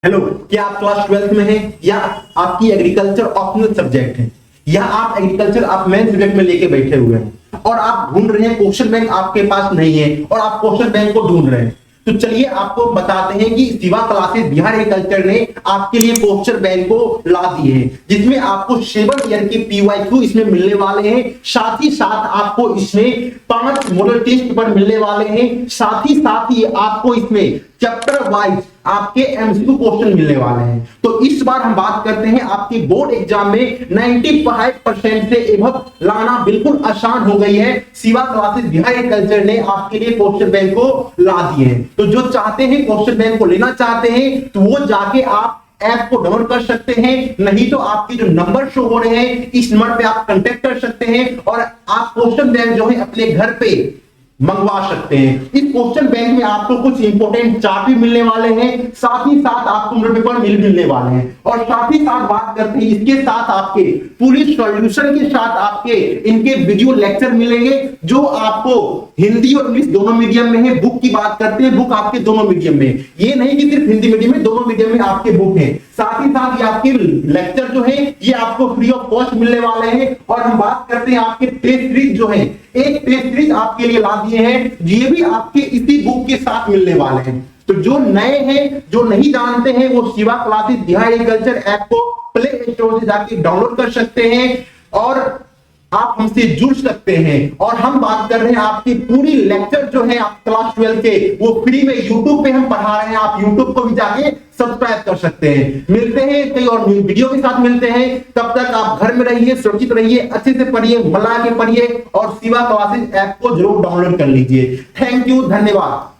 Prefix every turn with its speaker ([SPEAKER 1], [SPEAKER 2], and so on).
[SPEAKER 1] Hello, क्या आप class 12th में हैं या आपकी एग्रीकल्चर ऑप्शनल सब्जेक्ट है या आप एग्रीकल्चर आप मेन सब्जेक्ट में लेके बैठे हुए हैं और आप ढूंढ रहे हैं क्वेश्चन बैंक आपके पास नहीं है और आप क्वेश्चन बैंक को ढूंढ रहे हैं। तो चलिए आपको बताते हैं कि शिवा क्लासेस बिहार एग्रीकल्चर ने आपके लिए क्वेश्चन बैंक को ला दिए हैं, जिसमें आपको 7 ईयर के पीवाईक्यू इसमें मिलने वाले हैं। साथ ही साथ आपको इसमें 5 मॉडल टेस्ट पर मिलने वाले हैं। साथ ही आपको इसमें चैप्टर वाइज आपके एमसीक्यू क्वेश्चन मिलने वाले हैं। तो इस बार हम बात करते हैं आपकी बोर्ड एग्जाम में 95% से एबव लाना बिल्कुल आसान हो गई है। शिवा क्लासेस बिहार एग्रीकल्चर ने आपके लिए क्वेश्चन बैंक को ला दिए हैं। तो जो चाहते हैं क्वेश्चन बैंक को लेना चाहते हैं तो वो जाके आप ऐप को डाउनलोड कर सकते हैं, नहीं तो आपके जो नंबर शो हो रहे हैं इस नंबर पे आप कांटेक्ट कर सकते हैं और आप क्वेश्चन बैंक जो है अपने घर पे मंगवा सकते हैं। इस क्वेश्चन बैंक में आपको कुछ इंपोर्टेंट चार्ट भी मिलने वाले हैं, साथ ही साथ आपको मॉडल पेपर मिलने वाले हैं और साथ ही साथ बात करते हैं इसके साथ आपके पूरी सॉल्यूशन के साथ आपके इनके वीडियो लेक्चर मिलेंगे जो आपको हिंदी और इंग्लिश दोनों मीडियम में है। बुक की बात करते हैं, बुक आपके दोनों मीडियम में, ये नहीं कि सिर्फ हिंदी मीडियम में, दोनों मीडियम में आपके बुक है। साथ ही साथ ये आपके लेक्चर जो है ये आपको फ्री ऑफ कॉस्ट मिलने वाले हैं। और हम बात करते हैं आपके टेस्ट सीरीज जो है, एक टेस्ट सीरीज आपके लिए ला दिए हैं, ये भी आपके इसी बुक के साथ मिलने वाले हैं। तो जो नए हैं, जो नहीं जानते हैं, वो Shiva classes Bihar agriculture app को प्ले स्टोर से जाके डाउनलोड कर सकते हैं और आप हमसे जुड़ सकते हैं। और हम बात कर रहे हैं आपकी पूरी लेक्चर जो है आप क्लास 12 के वो फ्री में यूट्यूब पे हम पढ़ा रहे हैं, आप यूट्यूब को भी जाके सब्सक्राइब कर सकते हैं। मिलते हैं कई और वीडियो के साथ मिलते हैं, तब तक आप घर में रहिए, सुरक्षित रहिए, अच्छे से पढ़िए, मला के पढ़िए और शिवा क्लासेस ऐप को जरूर डाउनलोड कर लीजिए। थैंक यू, धन्यवाद।